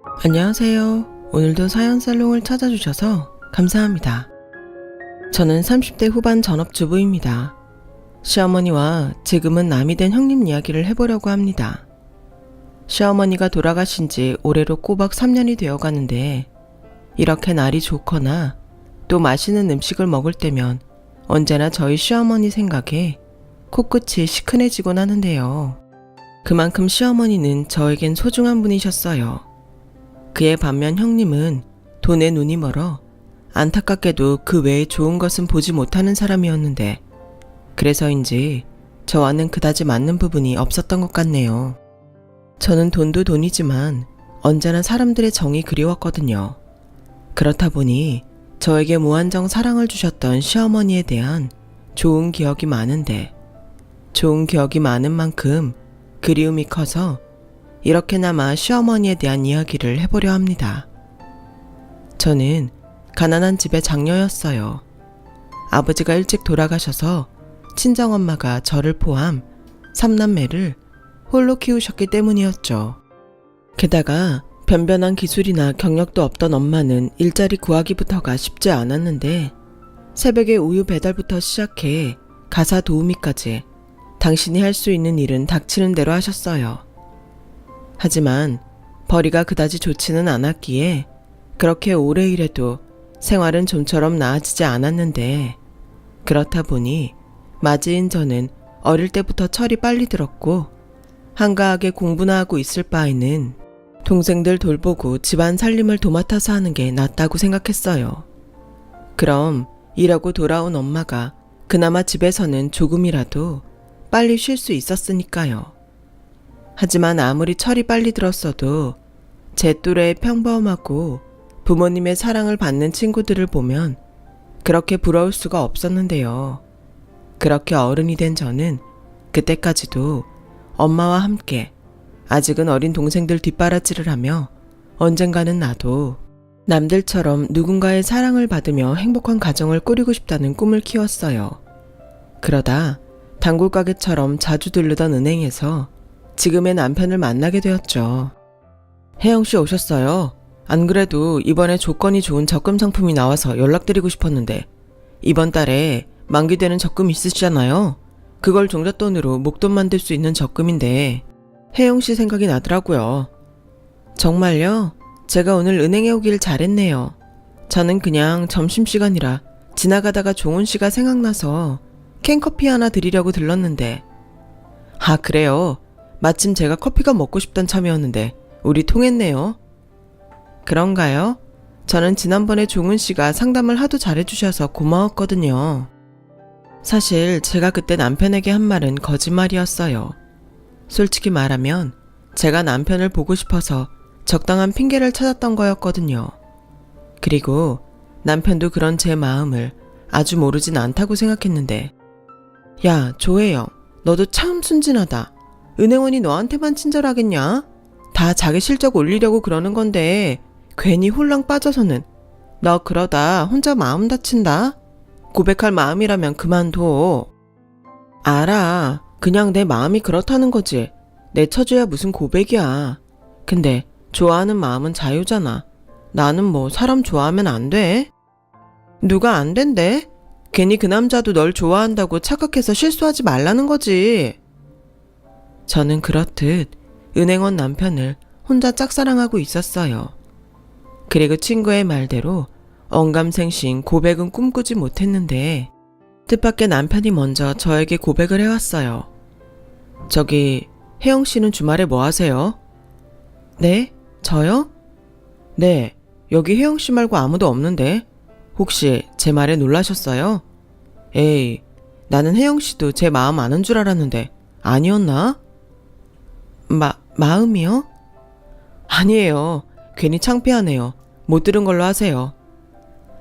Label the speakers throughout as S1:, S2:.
S1: 안녕하세요. 오늘도 사연 살롱을 찾아주셔서 감사합니다. 저는 30대 후반 전업주부입니다. 시어머니와 지금은 남이 된 형님 이야기를 해보려고 합니다. 시어머니가 돌아가신 지 올해로 꼬박 3년이 되어 가는데 이렇게 날이 좋거나 또 맛있는 음식을 먹을 때면 언제나 저희 시어머니 생각에 코끝이 시큰해지곤 하는데요. 그만큼 시어머니는 저에겐 소중한 분이셨어요. 그에 반면 형님은 돈에 눈이 멀어 안타깝게도 그 외에 좋은 것은 보지 못하는 사람이었는데 그래서인지 저와는 그다지 맞는 부분이 없었던 것 같네요. 저는 돈도 돈이지만 언제나 사람들의 정이 그리웠거든요. 그렇다 보니 저에게 무한정 사랑을 주셨던 시어머니에 대한 좋은 기억이 많은데 좋은 기억이 많은 만큼 그리움이 커서 이렇게나마 시어머니에 대한 이야기를 해보려 합니다. 저는 가난한 집의 장녀였어요. 아버지가 일찍 돌아가셔서 친정엄마가 저를 포함 3남매를 홀로 키우셨기 때문이었죠. 게다가 변변한 기술이나 경력도 없던 엄마는 일자리 구하기부터가 쉽지 않았는데 새벽에 우유 배달부터 시작해 가사 도우미까지 당신이 할 수 있는 일은 닥치는 대로 하셨어요. 하지만 벌이가 그다지 좋지는 않았기에 그렇게 오래 일해도 생활은 좀처럼 나아지지 않았는데 그렇다 보니 맞이인 저는 어릴 때부터 철이 빨리 들었고 한가하게 공부나 하고 있을 바에는 동생들 돌보고 집안 살림을 도맡아서 하는 게 낫다고 생각했어요. 그럼 일하고 돌아온 엄마가 그나마 집에서는 조금이라도 빨리 쉴 수 있었으니까요. 하지만 아무리 철이 빨리 들었어도 제 또래의 평범하고 부모님의 사랑을 받는 친구들을 보면 그렇게 부러울 수가 없었는데요. 그렇게 어른이 된 저는 그때까지도 엄마와 함께 아직은 어린 동생들 뒷바라지를 하며 언젠가는 나도 남들처럼 누군가의 사랑을 받으며 행복한 가정을 꾸리고 싶다는 꿈을 키웠어요. 그러다 단골 가게처럼 자주 들르던 은행에서 지금의 남편을 만나게 되었죠. 혜영씨 오셨어요. 안 그래도 이번에 조건이 좋은 적금 상품이 나와서 연락드리고 싶었는데 이번 달에 만기되는 적금 있으시잖아요. 그걸 종잣돈으로 목돈 만들 수 있는 적금인데 혜영씨 생각이 나더라고요. 정말요? 제가 오늘 은행에 오길 잘했네요. 저는 그냥 점심시간이라 지나가다가 종훈씨가 생각나서 캔커피 하나 드리려고 들렀는데 아 그래요? 마침 제가 커피가 먹고 싶던 참이었는데 우리 통했네요. 그런가요? 저는 지난번에 종훈씨가 상담을 하도 잘해주셔서 고마웠거든요. 사실 제가 그때 남편에게 한 말은 거짓말이었어요. 솔직히 말하면 제가 남편을 보고 싶어서 적당한 핑계를 찾았던 거였거든요. 그리고 남편도 그런 제 마음을 아주 모르진 않다고 생각했는데 야 조혜영 너도 참 순진하다. 은행원이 너한테만 친절하겠냐? 다 자기 실적 올리려고 그러는 건데 괜히 홀랑 빠져서는 너 그러다 혼자 마음 다친다. 고백할 마음이라면 그만둬. 알아. 그냥 내 마음이 그렇다는 거지. 내쳐줘야 무슨 고백이야. 근데 좋아하는 마음은 자유잖아. 나는 뭐 사람 좋아하면 안 돼? 누가 안 된대? 괜히 그 남자도 널 좋아한다고 착각해서 실수하지 말라는 거지. 저는 그렇듯 은행원 남편을 혼자 짝사랑하고 있었어요. 그리고 친구의 말대로 언감생심 고백은 꿈꾸지 못했는데 뜻밖의 남편이 먼저 저에게 고백을 해왔어요. 저기 혜영씨는 주말에 뭐 하세요? 네? 저요? 네, 여기 혜영씨 말고 아무도 없는데 혹시 제 말에 놀라셨어요? 에이, 나는 혜영씨도 제 마음 아는 줄 알았는데 아니었나? 마음이요? 아니에요. 괜히 창피하네요. 못 들은 걸로 하세요.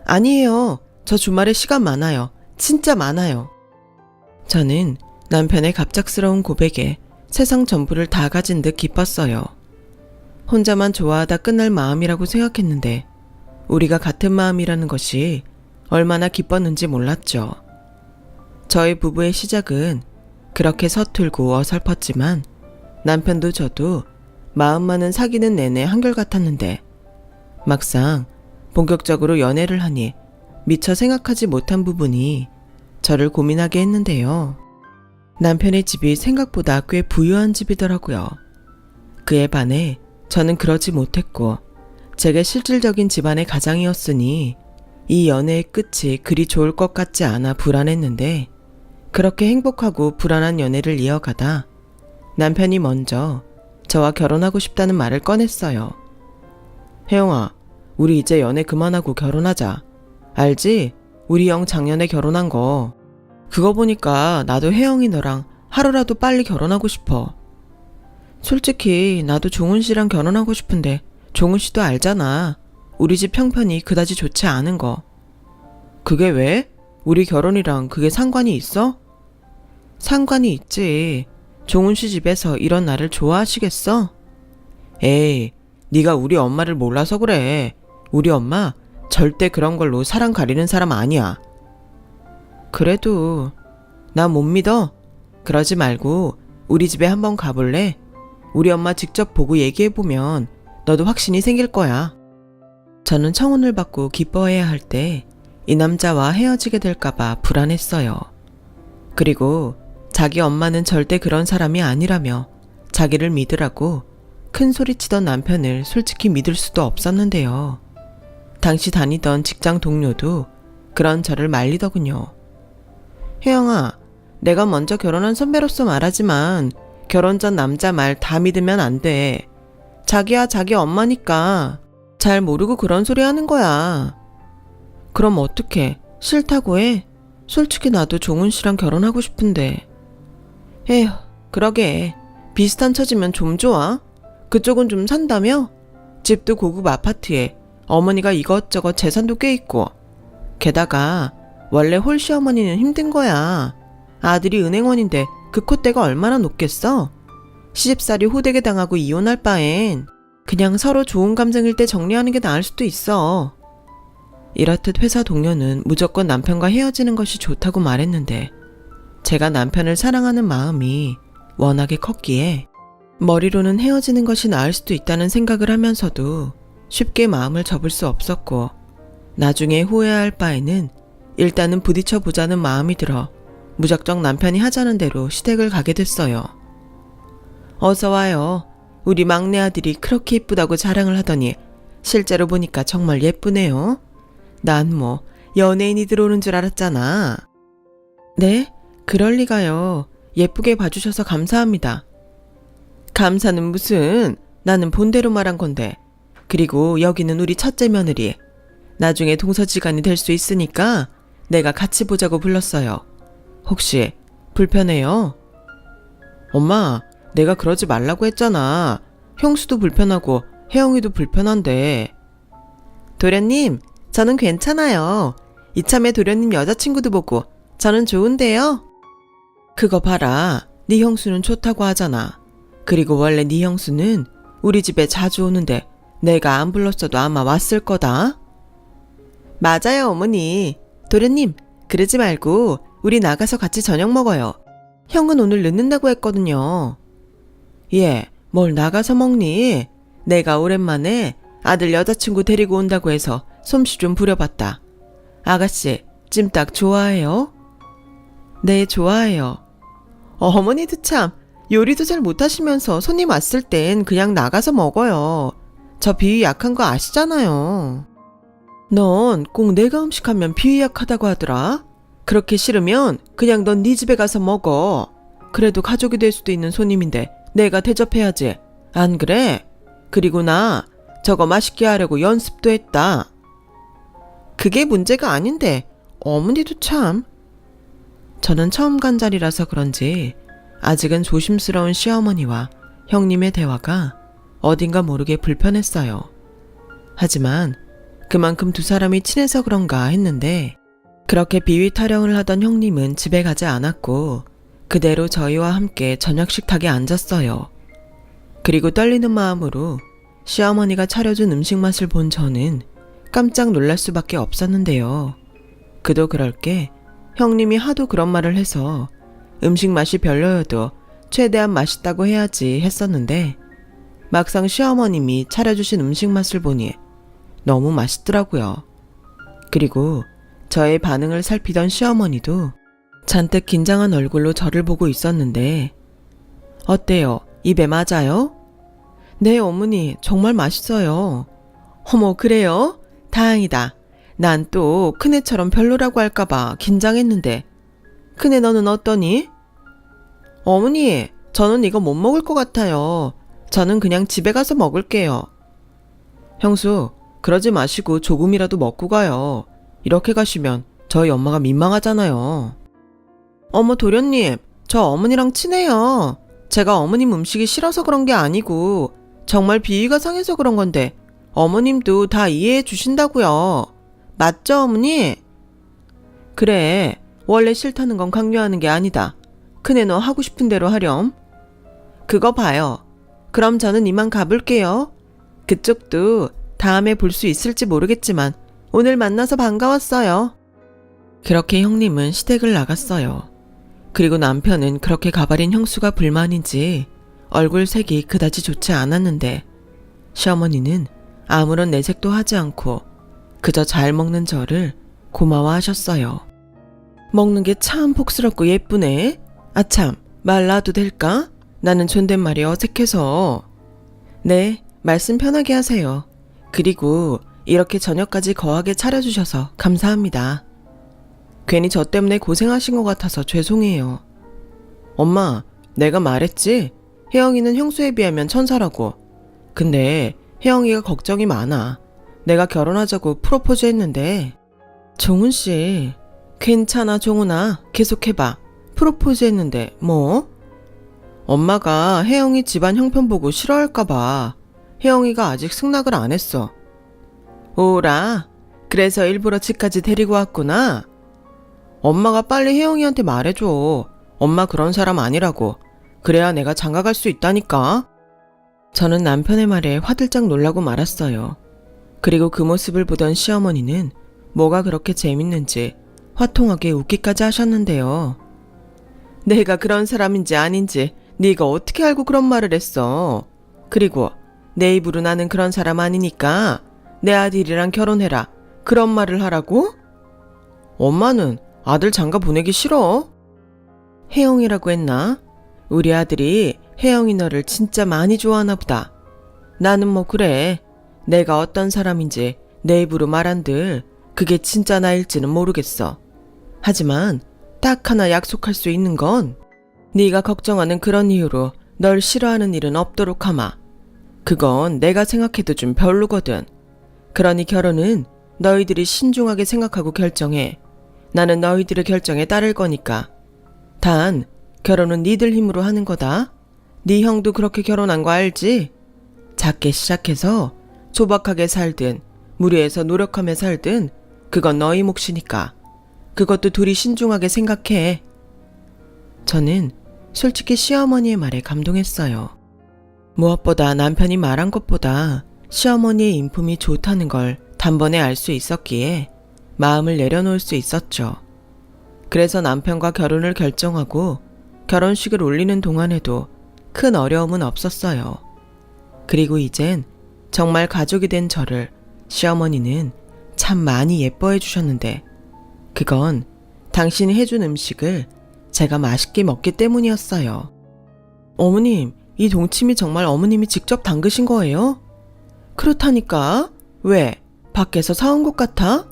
S1: 아니에요. 저 주말에 시간 많아요. 진짜 많아요. 저는 남편의 갑작스러운 고백에 세상 전부를 다 가진 듯 기뻤어요. 혼자만 좋아하다 끝날 마음이라고 생각했는데 우리가 같은 마음이라는 것이 얼마나 기뻤는지 몰랐죠. 저희 부부의 시작은 그렇게 서툴고 어설펐지만 남편도 저도 마음만은 사귀는 내내 한결같았는데 막상 본격적으로 연애를 하니 미처 생각하지 못한 부분이 저를 고민하게 했는데요. 남편의 집이 생각보다 꽤 부유한 집이더라고요. 그에 반해 저는 그러지 못했고 제게 실질적인 집안의 가장이었으니 이 연애의 끝이 그리 좋을 것 같지 않아 불안했는데 그렇게 행복하고 불안한 연애를 이어가다 남편이 먼저 저와 결혼하고 싶다는 말을 꺼냈어요. 혜영아, 우리 이제 연애 그만하고 결혼하자. 알지? 우리 영 작년에 결혼한 거. 그거 보니까 나도 혜영이 너랑 하루라도 빨리 결혼하고 싶어. 솔직히 나도 종훈 씨랑 결혼하고 싶은데 종훈 씨도 알잖아. 우리 집 형편이 그다지 좋지 않은 거. 그게 왜? 우리 결혼이랑 그게 상관이 있어? 상관이 있지. 종훈 씨 집에서 이런 나를 좋아하시겠어? 에이, 네가 우리 엄마를 몰라서 그래. 우리 엄마 절대 그런 걸로 사랑 가리는 사람 아니야. 그래도 나 못 믿어? 그러지 말고 우리 집에 한번 가볼래? 우리 엄마 직접 보고 얘기해보면 너도 확신이 생길 거야. 저는 청혼을 받고 기뻐해야 할 때 이 남자와 헤어지게 될까봐 불안했어요. 그리고 자기 엄마는 절대 그런 사람이 아니라며 자기를 믿으라고 큰 소리치던 남편을 솔직히 믿을 수도 없었는데요. 당시 다니던 직장 동료도 그런 저를 말리더군요. 혜영아, 내가 먼저 결혼한 선배로서 말하지만 결혼 전 남자 말 다 믿으면 안 돼. 자기야 자기 엄마니까 잘 모르고 그런 소리 하는 거야. 그럼 어떡해? 싫다고 해? 솔직히 나도 종훈 씨랑 결혼하고 싶은데. 에휴, 그러게. 비슷한 처지면 좀 좋아. 그쪽은 좀 산다며? 집도 고급 아파트에 어머니가 이것저것 재산도 꽤 있고. 게다가 원래 홀시어머니는 힘든 거야. 아들이 은행원인데 그 콧대가 얼마나 높겠어? 시집살이 호되게 당하고 이혼할 바엔 그냥 서로 좋은 감정일 때 정리하는 게 나을 수도 있어. 이렇듯 회사 동료는 무조건 남편과 헤어지는 것이 좋다고 말했는데 제가 남편을 사랑하는 마음이 워낙에 컸기에 머리로는 헤어지는 것이 나을 수도 있다는 생각을 하면서도 쉽게 마음을 접을 수 없었고 나중에 후회할 바에는 일단은 부딪혀보자는 마음이 들어 무작정 남편이 하자는 대로 시댁을 가게 됐어요. 어서 와요. 우리 막내 아들이 그렇게 예쁘다고 자랑을 하더니 실제로 보니까 정말 예쁘네요. 난 뭐 연예인이 들어오는 줄 알았잖아. 네? 그럴 리가요. 예쁘게 봐주셔서 감사합니다. 감사는 무슨, 나는 본대로 말한 건데. 그리고 여기는 우리 첫째 며느리. 나중에 동서지간이 될 수 있으니까 내가 같이 보자고 불렀어요. 혹시 불편해요? 엄마, 내가 그러지 말라고 했잖아. 형수도 불편하고 혜영이도 불편한데. 도련님, 저는 괜찮아요. 이참에 도련님 여자친구도 보고 저는 좋은데요. 그거 봐라. 네 형수는 좋다고 하잖아. 그리고 원래 네 형수는 우리 집에 자주 오는데 내가 안 불렀어도 아마 왔을 거다. 맞아요, 어머니. 도련님, 그러지 말고 우리 나가서 같이 저녁 먹어요. 형은 오늘 늦는다고 했거든요. 예, 뭘 나가서 먹니? 내가 오랜만에 아들 여자친구 데리고 온다고 해서 솜씨 좀 부려봤다. 아가씨, 찜닭 좋아해요? 네, 좋아해요. 어머니도 참, 요리도 잘 못하시면서 손님 왔을 땐 그냥 나가서 먹어요. 저 비위 약한 거 아시잖아요. 넌 꼭 내가 음식하면 비위 약하다고 하더라. 그렇게 싫으면 그냥 넌 네 집에 가서 먹어. 그래도 가족이 될 수도 있는 손님인데 내가 대접해야지. 안 그래? 그리고 나 저거 맛있게 하려고 연습도 했다. 그게 문제가 아닌데 어머니도 참. 저는 처음 간 자리라서 그런지 아직은 조심스러운 시어머니와 형님의 대화가 어딘가 모르게 불편했어요. 하지만 그만큼 두 사람이 친해서 그런가 했는데 그렇게 비위 타령을 하던 형님은 집에 가지 않았고 그대로 저희와 함께 저녁 식탁에 앉았어요. 그리고 떨리는 마음으로 시어머니가 차려준 음식 맛을 본 저는 깜짝 놀랄 수밖에 없었는데요. 그도 그럴 게 형님이 하도 그런 말을 해서 음식 맛이 별로여도 최대한 맛있다고 해야지 했었는데 막상 시어머님이 차려주신 음식 맛을 보니 너무 맛있더라고요. 그리고 저의 반응을 살피던 시어머니도 잔뜩 긴장한 얼굴로 저를 보고 있었는데 어때요? 입에 맞아요? 네, 어머니, 정말 맛있어요. 어머, 그래요? 다행이다. 난 또 큰애처럼 별로라고 할까봐 긴장했는데. 큰애 너는 어떠니? 어머니, 저는 이거 못 먹을 것 같아요. 저는 그냥 집에 가서 먹을게요. 형수, 그러지 마시고 조금이라도 먹고 가요. 이렇게 가시면 저희 엄마가 민망하잖아요. 어머, 도련님, 저 어머니랑 친해요. 제가 어머님 음식이 싫어서 그런 게 아니고 정말 비위가 상해서 그런 건데 어머님도 다 이해해 주신다고요. 맞죠, 어머니? 그래, 원래 싫다는 건 강요하는 게 아니다. 큰애 너 하고 싶은 대로 하렴. 그거 봐요. 그럼 저는 이만 가볼게요. 그쪽도 다음에 볼 수 있을지 모르겠지만 오늘 만나서 반가웠어요. 그렇게 형님은 시댁을 나갔어요. 그리고 남편은 그렇게 가버린 형수가 불만인지 얼굴 색이 그다지 좋지 않았는데 시어머니는 아무런 내색도 하지 않고 그저 잘 먹는 저를 고마워하셨어요. 먹는 게 참 복스럽고 예쁘네. 아참, 말 놔도 될까? 나는 존댓말이 어색해서. 네, 말씀 편하게 하세요. 그리고 이렇게 저녁까지 거하게 차려주셔서 감사합니다. 괜히 저 때문에 고생하신 것 같아서 죄송해요. 엄마, 내가 말했지? 혜영이는 형수에 비하면 천사라고. 근데 혜영이가 걱정이 많아. 내가 결혼하자고 프로포즈 했는데. 종훈씨, 괜찮아 종훈아, 계속해봐. 프로포즈 했는데 뭐? 엄마가 혜영이 집안 형편 보고 싫어할까봐 혜영이가 아직 승낙을 안 했어. 오라, 그래서 일부러 집까지 데리고 왔구나. 엄마가 빨리 혜영이한테 말해줘. 엄마 그런 사람 아니라고. 그래야 내가 장가갈 수 있다니까. 저는 남편의 말에 화들짝 놀라고 말았어요. 그리고 그 모습을 보던 시어머니는 뭐가 그렇게 재밌는지 화통하게 웃기까지 하셨는데요. 내가 그런 사람인지 아닌지 네가 어떻게 알고 그런 말을 했어. 그리고 내 입으로 나는 그런 사람 아니니까 내 아들이랑 결혼해라. 그런 말을 하라고? 엄마는 아들 장가 보내기 싫어. 혜영이라고 했나? 우리 아들이 혜영이 너를 진짜 많이 좋아하나 보다. 나는 뭐 그래. 내가 어떤 사람인지 내 입으로 말한들 그게 진짜 나일지는 모르겠어. 하지만 딱 하나 약속할 수 있는 건 네가 걱정하는 그런 이유로 널 싫어하는 일은 없도록 하마. 그건 내가 생각해도 좀 별로거든. 그러니 결혼은 너희들이 신중하게 생각하고 결정해. 나는 너희들의 결정에 따를 거니까. 단 결혼은 니들 힘으로 하는 거다. 네 형도 그렇게 결혼한 거 알지? 작게 시작해서 소박하게 살든 무리해서 노력하며 살든 그건 너희 몫이니까. 그것도 둘이 신중하게 생각해. 저는 솔직히 시어머니의 말에 감동했어요. 무엇보다 남편이 말한 것보다 시어머니의 인품이 좋다는 걸 단번에 알 수 있었기에 마음을 내려놓을 수 있었죠. 그래서 남편과 결혼을 결정하고 결혼식을 올리는 동안에도 큰 어려움은 없었어요. 그리고 이젠 정말 가족이 된 저를 시어머니는 참 많이 예뻐해 주셨는데 그건 당신이 해준 음식을 제가 맛있게 먹기 때문이었어요. 어머님, 이 동치미 정말 어머님이 직접 담그신 거예요? 그렇다니까. 왜? 밖에서 사온 것 같아?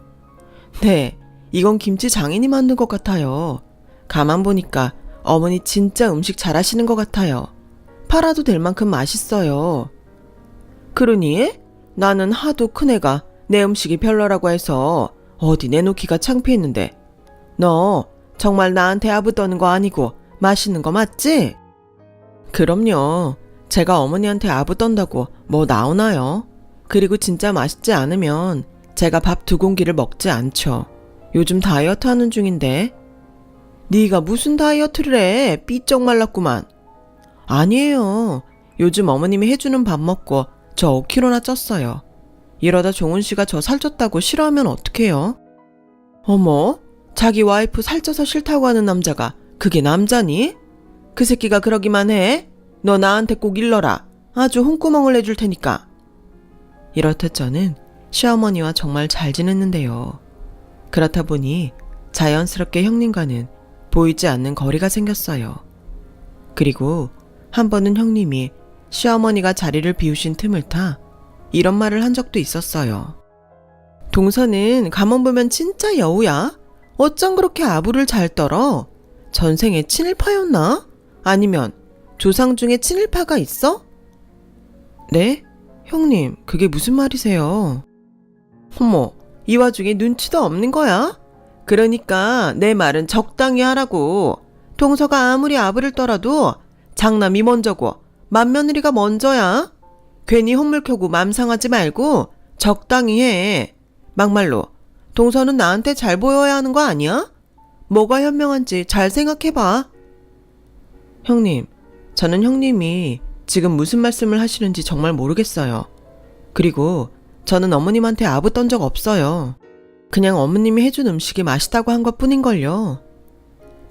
S1: 네, 이건 김치 장인이 만든 것 같아요. 가만 보니까 어머니 진짜 음식 잘하시는 것 같아요. 팔아도 될 만큼 맛있어요. 그러니? 나는 하도 큰애가 내 음식이 별로라고 해서 어디 내놓기가 창피했는데 너 정말 나한테 아부 떠는 거 아니고 맛있는 거 맞지? 그럼요. 제가 어머니한테 아부 떤다고 뭐 나오나요? 그리고 진짜 맛있지 않으면 제가 밥 2공기를 먹지 않죠. 요즘 다이어트 하는 중인데. 네가 무슨 다이어트를 해? 삐쩍 말랐구만. 아니에요. 요즘 어머님이 해주는 밥 먹고 저 5kg나 쪘어요. 이러다 종훈 씨가 저 살쪘다고 싫어하면 어떡해요? 어머, 자기 와이프 살쪄서 싫다고 하는 남자가 그게 남자니? 그 새끼가 그러기만 해? 너 나한테 꼭 일러라. 아주 홍구멍을 내줄 테니까. 이렇듯 저는 시어머니와 정말 잘 지냈는데요. 그렇다 보니 자연스럽게 형님과는 보이지 않는 거리가 생겼어요. 그리고 한 번은 형님이 시어머니가 자리를 비우신 틈을 타 이런 말을 한 적도 있었어요. 동서는 가만 보면 진짜 여우야? 어쩜 그렇게 아부를 잘 떨어? 전생에 친일파였나? 아니면 조상 중에 친일파가 있어? 네? 형님, 그게 무슨 말이세요? 어머, 이 와중에 눈치도 없는 거야? 그러니까 내 말은 적당히 하라고. 동서가 아무리 아부를 떨어도 장남이 먼저고 맏며느리가 먼저야. 괜히 헛물 켜고 맘 상하지 말고 적당히 해. 막말로 동서는 나한테 잘 보여야 하는 거 아니야? 뭐가 현명한지 잘 생각해봐. 형님, 저는 형님이 지금 무슨 말씀을 하시는지 정말 모르겠어요. 그리고 저는 어머님한테 아부 떤 적 없어요. 그냥 어머님이 해준 음식이 맛있다고 한 것뿐인걸요.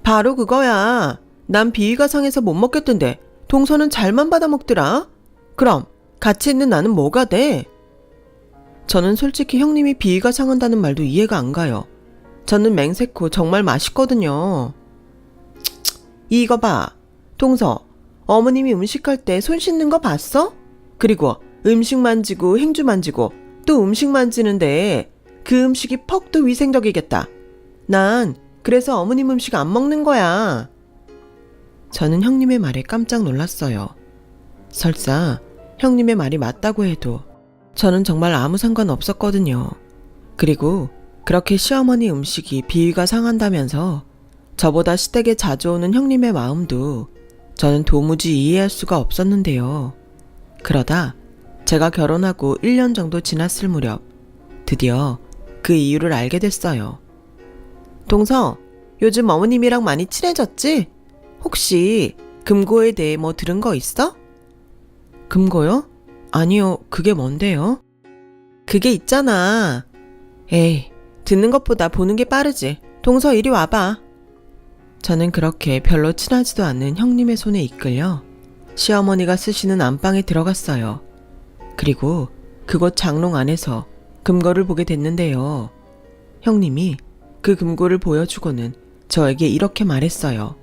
S1: 바로 그거야. 난 비위가 상해서 못 먹겠던데 동서는 잘만 받아 먹더라. 그럼 같이 있는 나는 뭐가 돼? 저는 솔직히 형님이 비위가 상한다는 말도 이해가 안 가요. 저는 맹세코 정말 맛있거든요. 이거 봐. 동서, 어머님이 음식할 때 손 씻는 거 봤어? 그리고 음식 만지고 행주 만지고 또 음식 만지는데 그 음식이 퍽도 위생적이겠다. 난 그래서 어머님 음식 안 먹는 거야. 저는 형님의 말에 깜짝 놀랐어요. 설사 형님의 말이 맞다고 해도 저는 정말 아무 상관 없었거든요. 그리고 그렇게 시어머니 음식이 비위가 상한다면서 저보다 시댁에 자주 오는 형님의 마음도 저는 도무지 이해할 수가 없었는데요. 그러다 제가 결혼하고 1년 정도 지났을 무렵 드디어 그 이유를 알게 됐어요. 동서, 요즘 어머님이랑 많이 친해졌지? 혹시 금고에 대해 뭐 들은 거 있어? 금고요? 아니요, 그게 뭔데요? 그게 있잖아. 에이, 듣는 것보다 보는 게 빠르지. 동서 이리 와봐. 저는 그렇게 별로 친하지도 않는 형님의 손에 이끌려 시어머니가 쓰시는 안방에 들어갔어요. 그리고 그곳 장롱 안에서 금고를 보게 됐는데요. 형님이 그 금고를 보여주고는 저에게 이렇게 말했어요.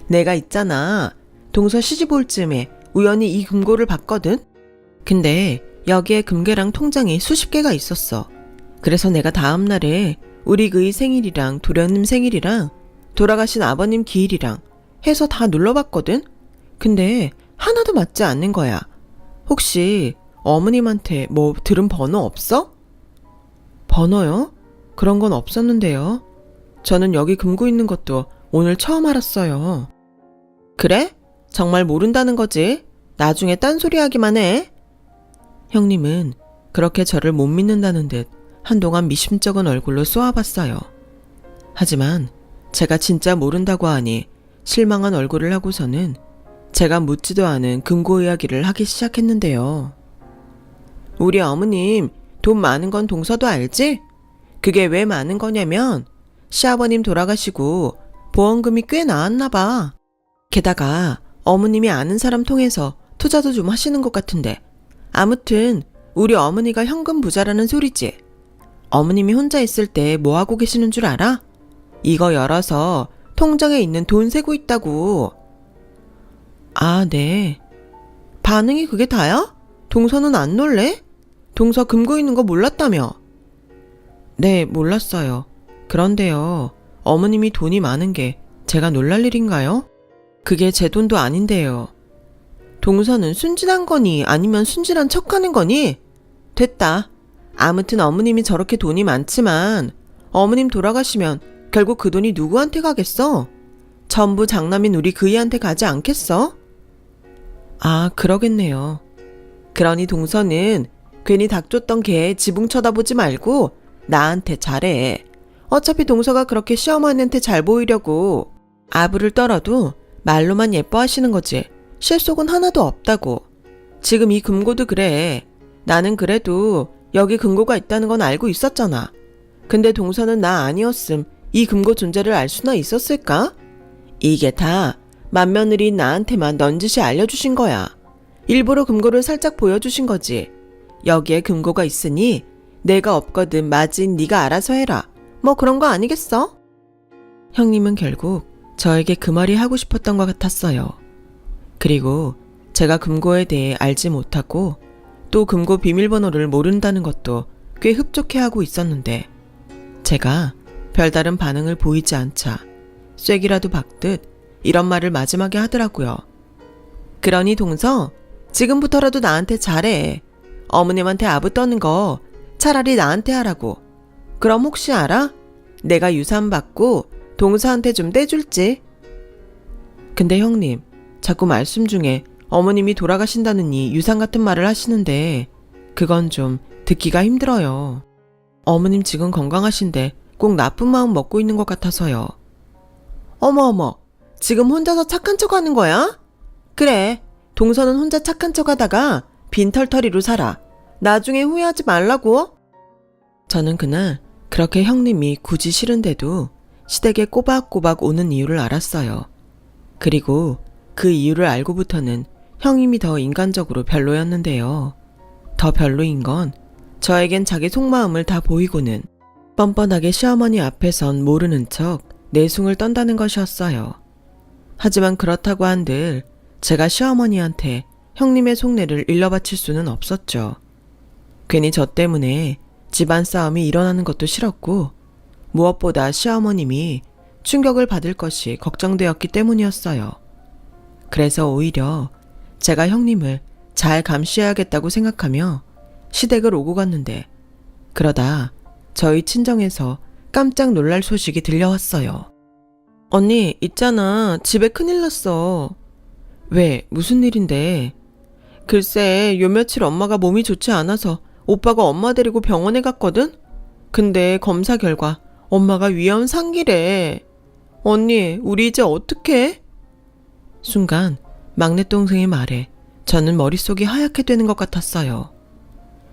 S1: 내가 있잖아. 동서 시집 올 쯤에 우연히 이 금고를 봤거든? 근데 여기에 금괴랑 통장이 수십 개가 있었어. 그래서 내가 다음날에 우리 그의 생일이랑 도련님 생일이랑 돌아가신 아버님 기일이랑 해서 다 눌러봤거든? 근데 하나도 맞지 않는 거야. 혹시 어머님한테 뭐 들은 번호 없어? 번호요? 그런 건 없었는데요. 저는 여기 금고 있는 것도 오늘 처음 알았어요. 그래? 정말 모른다는 거지? 나중에 딴소리 하기만 해. 형님은 그렇게 저를 못 믿는다는 듯 한동안 미심쩍은 얼굴로 쏘아봤어요. 하지만 제가 진짜 모른다고 하니 실망한 얼굴을 하고서는 제가 묻지도 않은 금고 이야기를 하기 시작했는데요. 우리 어머님 돈 많은 건 동서도 알지? 그게 왜 많은 거냐면 시아버님 돌아가시고 보험금이 꽤 나왔나 봐. 게다가 어머님이 아는 사람 통해서 투자도 좀 하시는 것 같은데 아무튼 우리 어머니가 현금 부자라는 소리지. 어머님이 혼자 있을 때 뭐 하고 계시는 줄 알아? 이거 열어서 통장에 있는 돈 세고 있다고. 아, 네. 반응이 그게 다야? 동서는 안 놀래? 동서 금고 있는 거 몰랐다며? 네, 몰랐어요. 그런데요, 어머님이 돈이 많은 게 제가 놀랄 일인가요? 그게 제 돈도 아닌데요. 동서는 순진한 거니 아니면 순진한 척하는 거니? 됐다. 아무튼 어머님이 저렇게 돈이 많지만 어머님 돌아가시면 결국 그 돈이 누구한테 가겠어? 전부 장남인 우리 그이한테 가지 않겠어? 아, 그러겠네요. 그러니 동서는 괜히 닥쳤던 개 지붕 쳐다보지 말고 나한테 잘해. 어차피 동서가 그렇게 시어머니한테 잘 보이려고 아부를 떨어도 말로만 예뻐하시는 거지 실속은 하나도 없다고. 지금 이 금고도 그래. 나는 그래도 여기 금고가 있다는 건 알고 있었잖아. 근데 동서는 나 아니었음 이 금고 존재를 알 수나 있었을까? 이게 다 맏며느리인 나한테만 넌지시 알려주신 거야. 일부러 금고를 살짝 보여주신 거지. 여기에 금고가 있으니 내가 없거든 마진 네가 알아서 해라. 뭐 그런 거 아니겠어? 형님은 결국 저에게 그 말이 하고 싶었던 것 같았어요. 그리고 제가 금고에 대해 알지 못하고 또 금고 비밀번호를 모른다는 것도 꽤 흡족해하고 있었는데 제가 별다른 반응을 보이지 않자 쐐기라도 박듯 이런 말을 마지막에 하더라고요. 그러니 동서, 지금부터라도 나한테 잘해. 어머님한테 아부 떠는 거 차라리 나한테 하라고. 그럼 혹시 알아? 내가 유산 받고 동서한테 좀 떼줄지. 근데 형님, 자꾸 말씀 중에 어머님이 돌아가신다느니 유산 같은 말을 하시는데 그건 좀 듣기가 힘들어요. 어머님 지금 건강하신데 꼭 나쁜 마음 먹고 있는 것 같아서요. 어머, 지금 혼자서 착한 척 하는 거야? 그래, 동서는 혼자 착한 척 하다가 빈털터리로 살아. 나중에 후회하지 말라고. 저는 그날 그렇게 형님이 굳이 싫은데도 시댁에 꼬박꼬박 오는 이유를 알았어요. 그리고 그 이유를 알고부터는 형님이 더 인간적으로 별로였는데요. 더 별로인 건 저에겐 자기 속마음을 다 보이고는 뻔뻔하게 시어머니 앞에선 모르는 척 내숭을 떤다는 것이었어요. 하지만 그렇다고 한들 제가 시어머니한테 형님의 속내를 일러바칠 수는 없었죠. 괜히 저 때문에 집안 싸움이 일어나는 것도 싫었고 무엇보다 시어머님이 충격을 받을 것이 걱정되었기 때문이었어요. 그래서 오히려 제가 형님을 잘 감시해야겠다고 생각하며 시댁을 오고 갔는데 그러다 저희 친정에서 깜짝 놀랄 소식이 들려왔어요. 언니, 있잖아. 집에 큰일 났어. 왜? 무슨 일인데? 글쎄, 요 며칠 엄마가 몸이 좋지 않아서 오빠가 엄마 데리고 병원에 갔거든? 근데 검사 결과 엄마가 위암 상기래. 언니, 우리 이제 어떡해? 순간 막내 동생의 말에 저는 머릿속이 하얗게 되는 것 같았어요.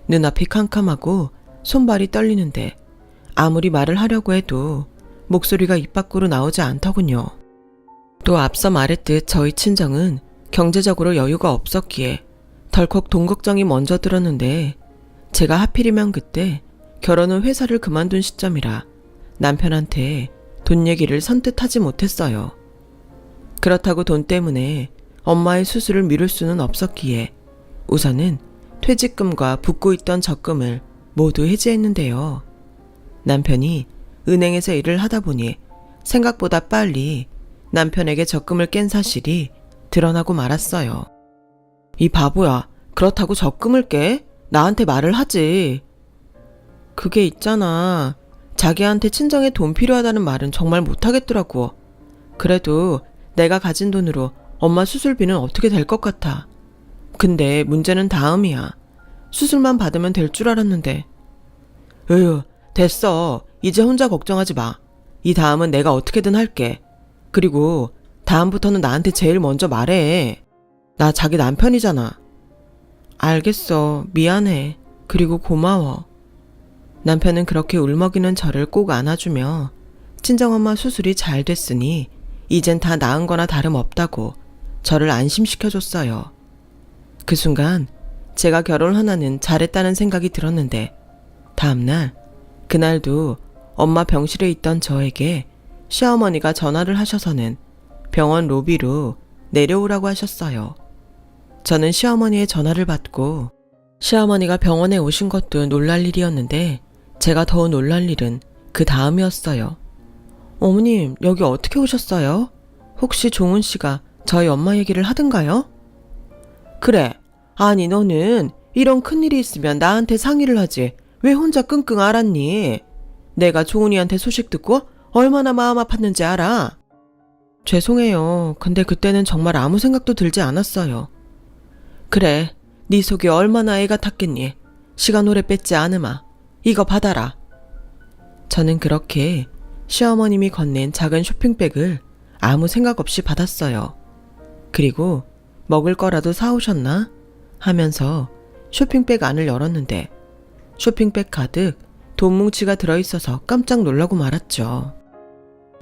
S1: 눈앞이 캄캄하고 손발이 떨리는데 아무리 말을 하려고 해도 목소리가 입 밖으로 나오지 않더군요. 또 앞서 말했듯 저희 친정은 경제적으로 여유가 없었기에 덜컥 돈 걱정이 먼저 들었는데 제가 하필이면 그때 결혼 후 회사를 그만둔 시점이라 남편한테 돈 얘기를 선뜻 하지 못했어요. 그렇다고 돈 때문에 엄마의 수술을 미룰 수는 없었기에 우선은 퇴직금과 붓고 있던 적금을 모두 해지했는데요. 남편이 은행에서 일을 하다 보니 생각보다 빨리 남편에게 적금을 깬 사실이 드러나고 말았어요. 이 바보야, 그렇다고 적금을 깨? 나한테 말을 하지. 그게 있잖아. 자기한테 친정에 돈 필요하다는 말은 정말 못하겠더라고. 그래도 내가 가진 돈으로 엄마 수술비는 어떻게 될 것 같아. 근데 문제는 다음이야. 수술만 받으면 될 줄 알았는데. 으유, 됐어. 이제 혼자 걱정하지 마. 이 다음은 내가 어떻게든 할게. 그리고 다음부터는 나한테 제일 먼저 말해. 나 자기 남편이잖아. 알겠어. 미안해. 그리고 고마워. 남편은 그렇게 울먹이는 저를 꼭 안아주며 친정엄마 수술이 잘 됐으니 이젠 다 나은 거나 다름없다고 저를 안심시켜줬어요. 그 순간 제가 결혼 하나는 잘했다는 생각이 들었는데 다음날 그날도 엄마 병실에 있던 저에게 시어머니가 전화를 하셔서는 병원 로비로 내려오라고 하셨어요. 저는 시어머니의 전화를 받고 시어머니가 병원에 오신 것도 놀랄 일이었는데 제가 더 놀랄 일은 그 다음이었어요. 어머님, 여기 어떻게 오셨어요? 혹시 종훈 씨가 저희 엄마 얘기를 하던가요? 그래. 아니 너는 이런 큰일이 있으면 나한테 상의를 하지. 왜 혼자 끙끙 앓았니? 내가 종훈이한테 소식 듣고 얼마나 마음 아팠는지 알아? 죄송해요. 근데 그때는 정말 아무 생각도 들지 않았어요. 그래. 네 속이 얼마나 애가 탔겠니? 시간 오래 뺐지 않으마. 이거 받아라. 저는 그렇게 시어머님이 건넨 작은 쇼핑백을 아무 생각 없이 받았어요. 그리고 먹을 거라도 사오셨나? 하면서 쇼핑백 안을 열었는데 쇼핑백 가득 돈 뭉치가 들어있어서 깜짝 놀라고 말았죠.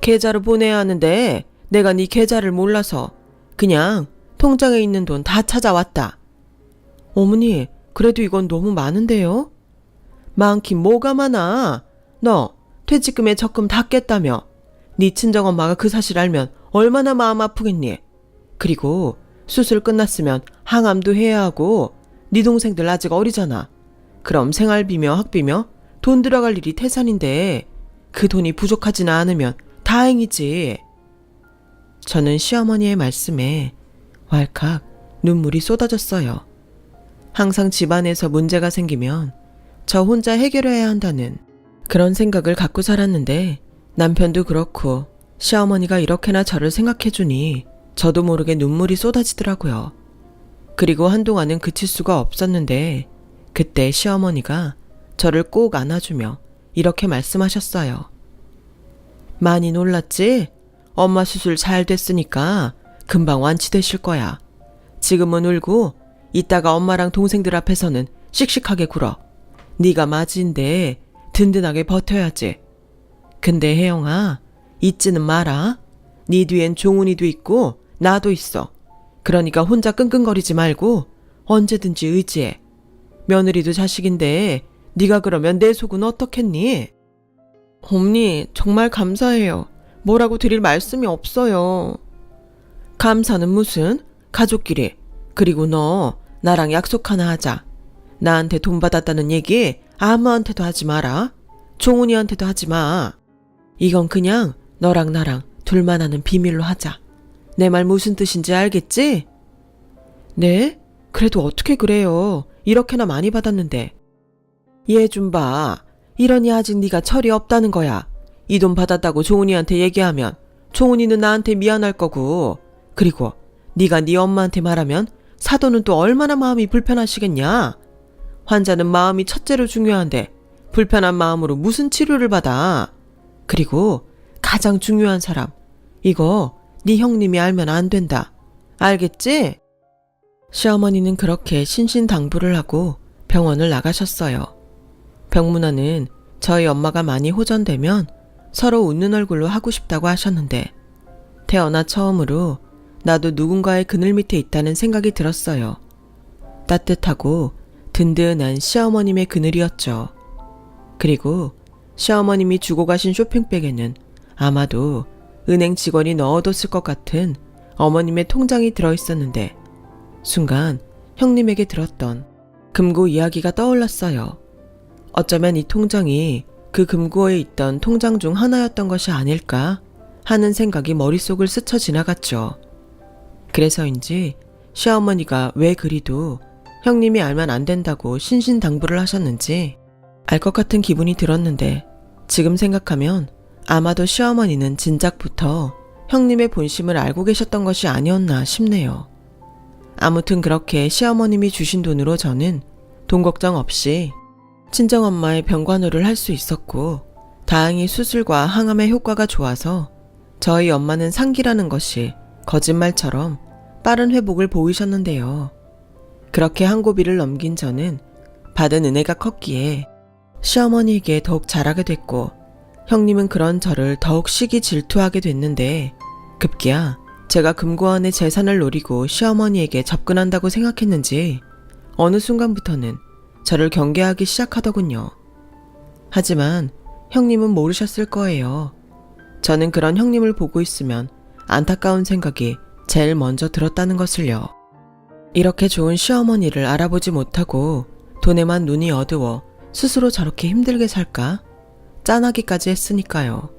S1: 계좌로 보내야 하는데 내가 네 계좌를 몰라서 그냥 통장에 있는 돈 다 찾아왔다. 어머니, 그래도 이건 너무 많은데요? 많긴 뭐가 많아. 너 퇴직금에 적금 다 깼다며. 네 친정엄마가 그 사실 알면 얼마나 마음 아프겠니? 그리고 수술 끝났으면 항암도 해야 하고 네 동생들 아직 어리잖아. 그럼 생활비며 학비며 돈 들어갈 일이 태산인데 그 돈이 부족하지는 않으면 다행이지. 저는 시어머니의 말씀에 왈칵 눈물이 쏟아졌어요. 항상 집안에서 문제가 생기면 저 혼자 해결해야 한다는 그런 생각을 갖고 살았는데 남편도 그렇고 시어머니가 이렇게나 저를 생각해주니 저도 모르게 눈물이 쏟아지더라고요. 그리고 한동안은 그칠 수가 없었는데 그때 시어머니가 저를 꼭 안아주며 이렇게 말씀하셨어요. 많이 놀랐지? 엄마 수술 잘 됐으니까 금방 완치되실 거야. 지금은 울고 이따가 엄마랑 동생들 앞에서는 씩씩하게 굴어. 네가 맞이인데 든든하게 버텨야지. 근데 혜영아, 잊지는 마라. 네 뒤엔 종훈이도 있고 나도 있어. 그러니까 혼자 끙끙거리지 말고 언제든지 의지해. 며느리도 자식인데 네가 그러면 내 속은 어떻겠니? 어머니, 정말 감사해요. 뭐라고 드릴 말씀이 없어요. 감사는 무슨? 가족끼리. 그리고 너 나랑 약속 하나 하자. 나한테 돈 받았다는 얘기 아무한테도 하지 마라. 종훈이한테도 하지 마. 이건 그냥 너랑 나랑 둘만 아는 비밀로 하자. 내 말 무슨 뜻인지 알겠지? 네? 그래도 어떻게 그래요. 이렇게나 많이 받았는데. 얘 좀 봐. 이러니 아직 네가 철이 없다는 거야. 이 돈 받았다고 종훈이한테 얘기하면 종훈이는 나한테 미안할 거고, 그리고 네가 네 엄마한테 말하면 사돈은 또 얼마나 마음이 불편하시겠냐. 환자는 마음이 첫째로 중요한데 불편한 마음으로 무슨 치료를 받아. 그리고 가장 중요한 사람, 이거 네 형님이 알면 안 된다. 알겠지? 시어머니는 그렇게 신신당부를 하고 병원을 나가셨어요. 병문안은 저희 엄마가 많이 호전되면 서로 웃는 얼굴로 하고 싶다고 하셨는데 태어나 처음으로 나도 누군가의 그늘 밑에 있다는 생각이 들었어요. 따뜻하고 든든한 시어머님의 그늘이었죠. 그리고 시어머님이 주고 가신 쇼핑백에는 아마도 은행 직원이 넣어뒀을 것 같은 어머님의 통장이 들어있었는데 순간 형님에게 들었던 금고 이야기가 떠올랐어요. 어쩌면 이 통장이 그 금고에 있던 통장 중 하나였던 것이 아닐까 하는 생각이 머릿속을 스쳐 지나갔죠. 그래서인지 시어머니가 왜 그리도 형님이 알면 안 된다고 신신당부를 하셨는지 알 것 같은 기분이 들었는데 지금 생각하면 아마도 시어머니는 진작부터 형님의 본심을 알고 계셨던 것이 아니었나 싶네요. 아무튼 그렇게 시어머님이 주신 돈으로 저는 돈 걱정 없이 친정엄마의 병관호를 할 수 있었고 다행히 수술과 항암의 효과가 좋아서 저희 엄마는 상기라는 것이 거짓말처럼 빠른 회복을 보이셨는데요. 그렇게 한 고비를 넘긴 저는 받은 은혜가 컸기에 시어머니에게 더욱 잘하게 됐고 형님은 그런 저를 더욱 시기 질투하게 됐는데 급기야 제가 금고 안의 재산을 노리고 시어머니에게 접근한다고 생각했는지 어느 순간부터는 저를 경계하기 시작하더군요. 하지만 형님은 모르셨을 거예요. 저는 그런 형님을 보고 있으면 안타까운 생각이 제일 먼저 들었다는 것을요. 이렇게 좋은 시어머니를 알아보지 못하고 돈에만 눈이 어두워 스스로 저렇게 힘들게 살까? 짠하기까지 했으니까요.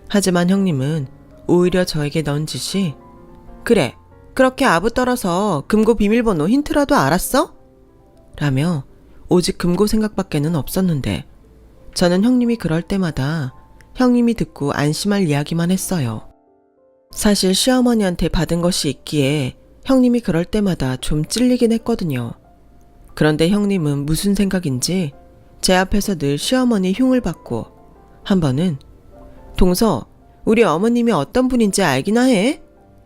S1: 하지만 형님은 오히려 저에게 넌지시 그래, 그렇게 아부 떨어서 금고 비밀번호 힌트라도 알았어? 라며 오직 금고 생각밖에는 없었는데 저는 형님이 그럴 때마다 형님이 듣고 안심할 이야기만 했어요. 사실 시어머니한테 받은 것이 있기에 형님이 그럴 때마다 좀 찔리긴 했거든요. 그런데 형님은 무슨 생각인지 제 앞에서 늘 시어머니 흉을 받고 한 번은 동서, 우리 어머님이 어떤 분인지 알기나 해?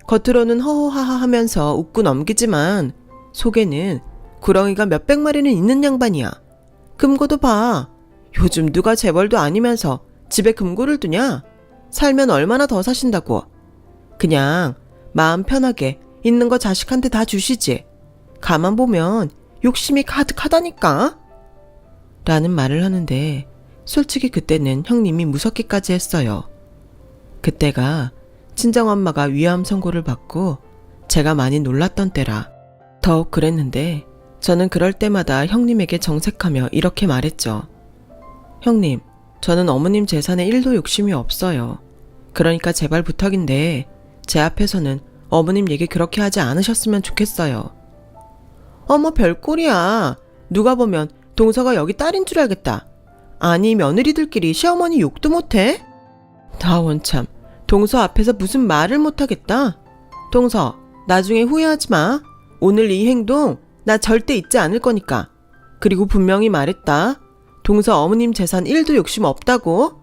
S1: 겉으로는 허허하하 하면서 웃고 넘기지만 속에는 구렁이가 몇백 마리는 있는 양반이야. 금고도 봐. 요즘 누가 재벌도 아니면서 집에 금고를 두냐? 살면 얼마나 더 사신다고. 그냥 마음 편하게 있는 거 자식한테 다 주시지. 가만 보면 욕심이 가득하다니까? 라는 말을 하는데 솔직히 그때는 형님이 무섭기까지 했어요. 그때가 친정엄마가 위암 선고를 받고 제가 많이 놀랐던 때라 더욱 그랬는데 저는 그럴 때마다 형님에게 정색하며 이렇게 말했죠. 형님, 저는 어머님 재산에 1도 욕심이 없어요. 그러니까 제발 부탁인데 제 앞에서는 어머님 얘기 그렇게 하지 않으셨으면 좋겠어요. 어머 별꼴이야. 누가 보면 동서가 여기 딸인 줄 알겠다. 아니 며느리들끼리 시어머니 욕도 못해? 나 원참 동서 앞에서 무슨 말을 못하겠다. 동서 나중에 후회하지 마. 오늘 이 행동 나 절대 잊지 않을 거니까. 그리고 분명히 말했다. 동서 어머님 재산 1도 욕심 없다고.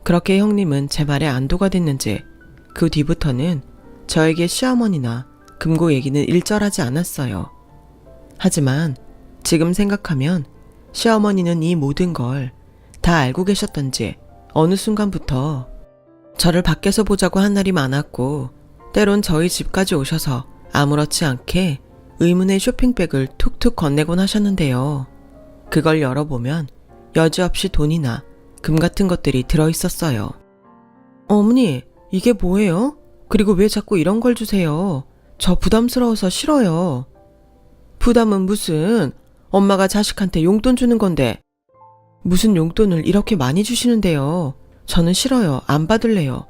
S1: 그렇게 형님은 제 말에 안도가 됐는지 그 뒤부터는 저에게 시어머니나 금고 얘기는 일절하지 않았어요. 하지만 지금 생각하면 시어머니는 이 모든 걸 다 알고 계셨던지 어느 순간부터 저를 밖에서 보자고 한 날이 많았고 때론 저희 집까지 오셔서 아무렇지 않게 의문의 쇼핑백을 툭툭 건네곤 하셨는데요. 그걸 열어보면 여지없이 돈이나 금 같은 것들이 들어있었어요. 어머니, 이게 뭐예요? 그리고 왜 자꾸 이런 걸 주세요? 저 부담스러워서 싫어요. 부담은 무슨, 엄마가 자식한테 용돈 주는 건데. 무슨 용돈을 이렇게 많이 주시는데요. 저는 싫어요. 안 받을래요.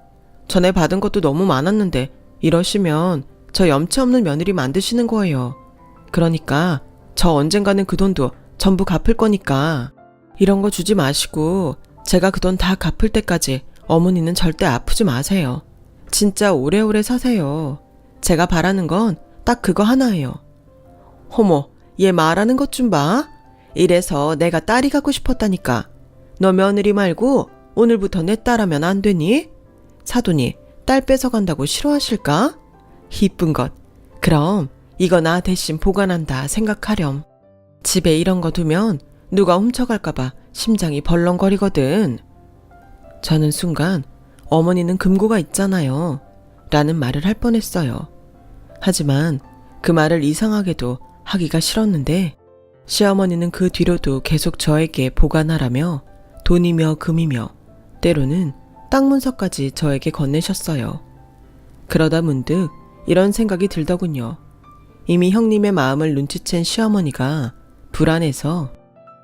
S1: 전에 받은 것도 너무 많았는데 이러시면 저 염치 없는 며느리 만드시는 거예요. 그러니까 저 언젠가는 그 돈도 전부 갚을 거니까 이런 거 주지 마시고 제가 그 돈 다 갚을 때까지 어머니는 절대 아프지 마세요. 진짜 오래오래 사세요. 제가 바라는 건 딱 그거 하나예요. 어머, 얘 말하는 것 좀 봐. 이래서 내가 딸이 갖고 싶었다니까. 너 며느리 말고 오늘부터 내 딸하면 안 되니? 사돈이 딸 뺏어간다고 싫어하실까? 이쁜 것. 그럼 이거 나 대신 보관한다 생각하렴. 집에 이런 거 두면 누가 훔쳐갈까봐 심장이 벌렁거리거든. 저는 순간 어머니는 금고가 있잖아요. 라는 말을 할 뻔했어요. 하지만 그 말을 이상하게도 하기가 싫었는데 시어머니는 그 뒤로도 계속 저에게 보관하라며 돈이며 금이며 때로는 땅 문서까지 저에게 건네셨어요. 그러다 문득 이런 생각이 들더군요. 이미 형님의 마음을 눈치챈 시어머니가 불안해서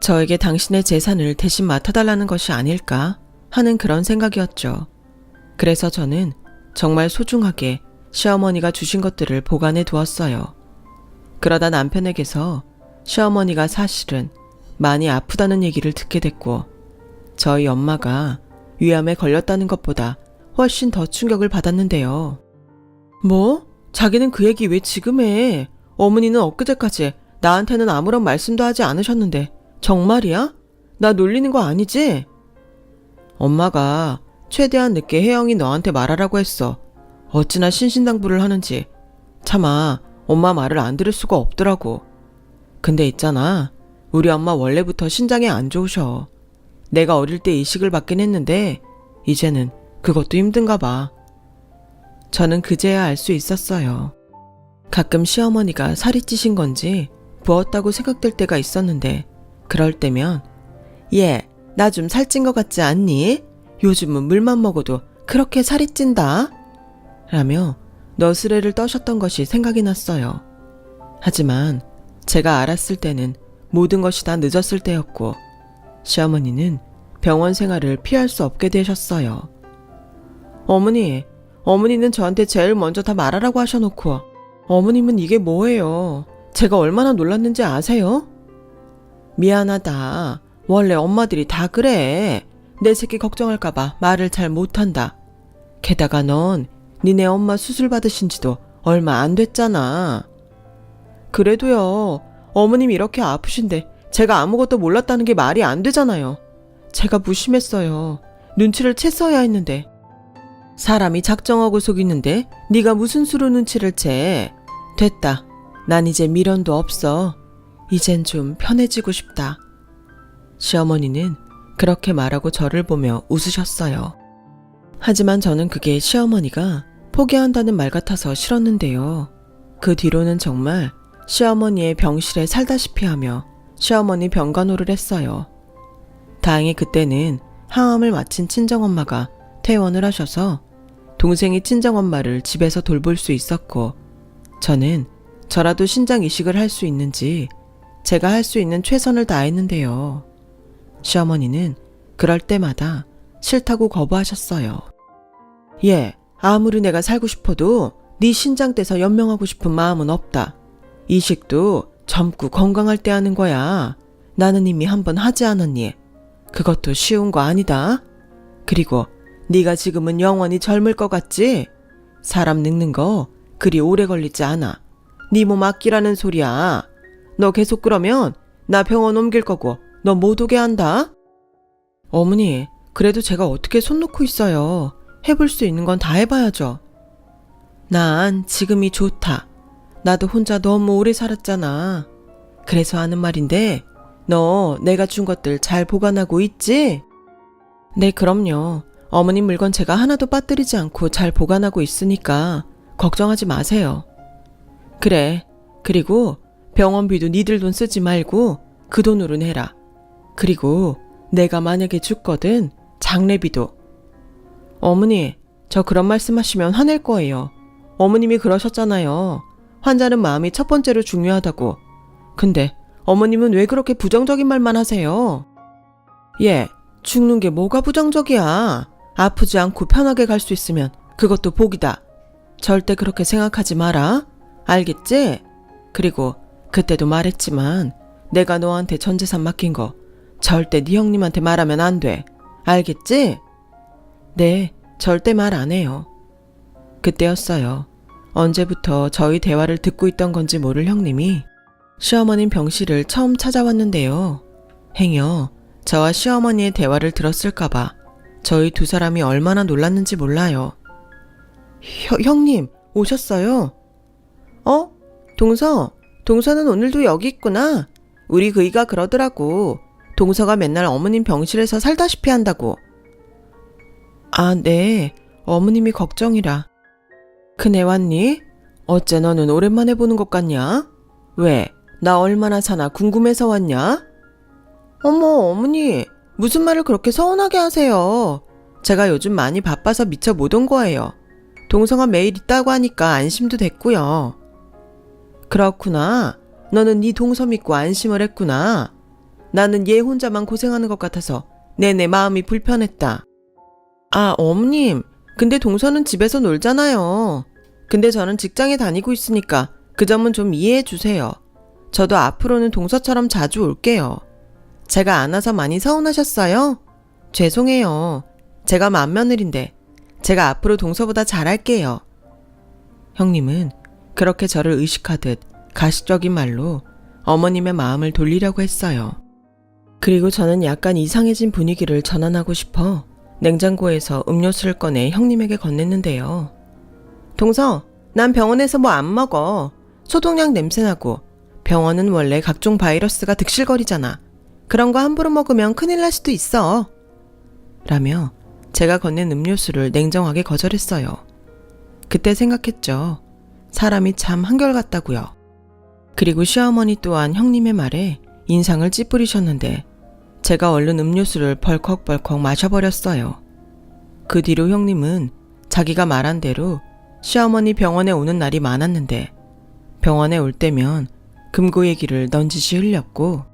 S1: 저에게 당신의 재산을 대신 맡아달라는 것이 아닐까 하는 그런 생각이었죠. 그래서 저는 정말 소중하게 시어머니가 주신 것들을 보관해 두었어요. 그러다 남편에게서 시어머니가 사실은 많이 아프다는 얘기를 듣게 됐고 저희 엄마가 위암에 걸렸다는 것보다 훨씬 더 충격을 받았는데요. 뭐? 자기는 그 얘기 왜 지금 해? 어머니는 엊그제까지 나한테는 아무런 말씀도 하지 않으셨는데 정말이야? 나 놀리는 거 아니지? 엄마가 최대한 늦게 혜영이 너한테 말하라고 했어. 어찌나 신신당부를 하는지. 차마 엄마 말을 안 들을 수가 없더라고. 근데 있잖아. 우리 엄마 원래부터 신장이 안 좋으셔. 내가 어릴 때 이식을 받긴 했는데 이제는 그것도 힘든가 봐. 저는 그제야 알 수 있었어요. 가끔 시어머니가 살이 찌신 건지 부었다고 생각될 때가 있었는데 그럴 때면 얘, 나 좀 살찐 것 같지 않니? 요즘은 물만 먹어도 그렇게 살이 찐다? 라며 너스레를 떠셨던 것이 생각이 났어요. 하지만 제가 알았을 때는 모든 것이 다 늦었을 때였고 시어머니는 병원 생활을 피할 수 없게 되셨어요. 어머니는 저한테 제일 먼저 다 말하라고 하셔놓고 어머님은 이게 뭐예요? 제가 얼마나 놀랐는지 아세요? 미안하다. 원래 엄마들이 다 그래. 내 새끼 걱정할까봐 말을 잘 못한다. 게다가 넌 니네 엄마 수술 받으신 지도 얼마 안 됐잖아. 그래도요. 어머님이 이렇게 아프신데 제가 아무것도 몰랐다는 게 말이 안 되잖아요. 제가 무심했어요. 눈치를 챘어야 했는데. 사람이 작정하고 속이는데 네가 무슨 수로 눈치를 채. 됐다. 난 이제 미련도 없어. 이젠 좀 편해지고 싶다. 시어머니는 그렇게 말하고 저를 보며 웃으셨어요. 하지만 저는 그게 시어머니가 포기한다는 말 같아서 싫었는데요. 그 뒤로는 정말 시어머니의 병실에 살다시피 하며 시어머니 병간호를 했어요. 다행히 그때는 항암을 마친 친정엄마가 퇴원을 하셔서 동생이 친정엄마를 집에서 돌볼 수 있었고, 저는 저라도 신장 이식을 할 수 있는지 제가 할 수 있는 최선을 다했는데요. 시어머니는 그럴 때마다 싫다고 거부하셨어요. 예, 아무리 내가 살고 싶어도 네 신장 떼서 연명하고 싶은 마음은 없다. 이식도 젊고 건강할 때 하는 거야. 나는 이미 한번 하지 않았니? 그것도 쉬운 거 아니다. 그리고 네가 지금은 영원히 젊을 것 같지? 사람 늙는 거 그리 오래 걸리지 않아. 네 몸 아끼라는 소리야. 너 계속 그러면 나 병원 옮길 거고 너 못 오게 한다. 어머니, 그래도 제가 어떻게 손 놓고 있어요. 해볼 수 있는 건 다 해봐야죠. 난 지금이 좋다. 나도 혼자 너무 오래 살았잖아. 그래서 하는 말인데, 너 내가 준 것들 잘 보관하고 있지? 네, 그럼요. 어머님 물건 제가 하나도 빠뜨리지 않고 잘 보관하고 있으니까 걱정하지 마세요. 그래. 그리고 병원비도 니들 돈 쓰지 말고 그 돈으로 내라. 그리고 내가 만약에 죽거든 장례비도. 어머니, 저 그런 말씀하시면 화낼 거예요. 어머님이 그러셨잖아요. 환자는 마음이 첫 번째로 중요하다고. 근데 어머님은 왜 그렇게 부정적인 말만 하세요? 예, 죽는 게 뭐가 부정적이야. 아프지 않고 편하게 갈 수 있으면 그것도 복이다. 절대 그렇게 생각하지 마라. 알겠지? 그리고 그때도 말했지만 내가 너한테 전 재산 맡긴 거 절대 네 형님한테 말하면 안 돼. 알겠지? 네, 절대 말 안 해요. 그때였어요. 언제부터 저희 대화를 듣고 있던 건지 모를 형님이 시어머님 병실을 처음 찾아왔는데요. 행여 저와 시어머니의 대화를 들었을까봐 저희 두 사람이 얼마나 놀랐는지 몰라요. 형님, 오셨어요? 동서는 오늘도 여기 있구나. 우리 그이가 그러더라고. 동서가 맨날 어머님 병실에서 살다시피 한다고. 아, 네. 어머님이 걱정이라. 큰애 왔니? 어째 너는 오랜만에 보는 것 같냐? 왜? 나 얼마나 사나 궁금해서 왔냐? 어머, 어머니. 무슨 말을 그렇게 서운하게 하세요. 제가 요즘 많이 바빠서 미처 못 온 거예요. 동서가 매일 있다고 하니까 안심도 됐고요. 그렇구나. 너는 네 동서 믿고 안심을 했구나. 나는 얘 혼자만 고생하는 것 같아서 내내 마음이 불편했다. 아, 어머님. 근데 동서는 집에서 놀잖아요. 근데 저는 직장에 다니고 있으니까 그 점은 좀 이해해 주세요. 저도 앞으로는 동서처럼 자주 올게요. 제가 안 와서 많이 서운하셨어요? 죄송해요. 제가 맏며느리인데 제가 앞으로 동서보다 잘할게요. 형님은 그렇게 저를 의식하듯 가식적인 말로 어머님의 마음을 돌리려고 했어요. 그리고 저는 약간 이상해진 분위기를 전환하고 싶어 냉장고에서 음료수를 꺼내 형님에게 건넸는데요. 동서, 난 병원에서 뭐 안 먹어. 소독약 냄새나고 병원은 원래 각종 바이러스가 득실거리잖아. 그런 거 함부로 먹으면 큰일 날 수도 있어. 라며 제가 건넨 음료수를 냉정하게 거절했어요. 그때 생각했죠. 사람이 참 한결같다고요. 그리고 시어머니 또한 형님의 말에 인상을 찌푸리셨는데 제가 얼른 음료수를 벌컥벌컥 마셔버렸어요. 그 뒤로 형님은 자기가 말한 대로 시어머니 병원에 오는 날이 많았는데 병원에 올 때면 금고 얘기를 넌지시 흘렸고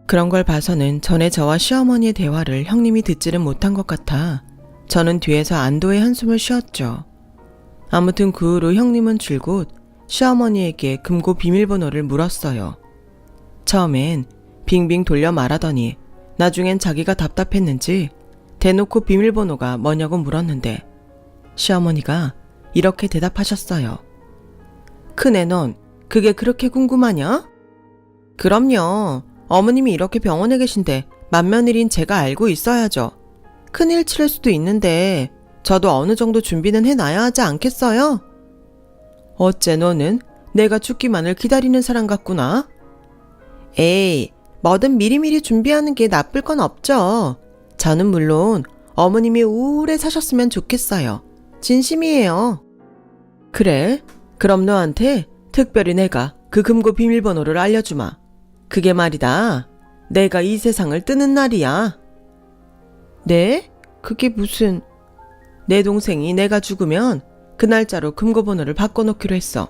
S1: 그런 걸 봐서는 전에 저와 시어머니의 대화를 형님이 듣지는 못한 것 같아 저는 뒤에서 안도의 한숨을 쉬었죠. 아무튼 그 후로 형님은 줄곧 시어머니에게 금고 비밀번호를 물었어요. 처음엔 빙빙 돌려 말하더니 나중엔 자기가 답답했는지 대놓고 비밀번호가 뭐냐고 물었는데 시어머니가 이렇게 대답하셨어요. 큰애 넌 그게 그렇게 궁금하냐? 그럼요. 어머님이 이렇게 병원에 계신데 맏며느리인 제가 알고 있어야죠. 큰일 치를 수도 있는데 저도 어느 정도 준비는 해놔야 하지 않겠어요? 어째 너는 내가 죽기만을 기다리는 사람 같구나? 에이, 뭐든 미리미리 준비하는 게 나쁠 건 없죠. 저는 물론 어머님이 오래 사셨으면 좋겠어요. 진심이에요. 그래? 그럼 너한테 특별히 내가 그 금고 비밀번호를 알려주마. 그게 말이다. 내가 이 세상을 뜨는 날이야. 네? 그게 무슨... 내 동생이 내가 죽으면 그 날짜로 금고 번호를 바꿔놓기로 했어.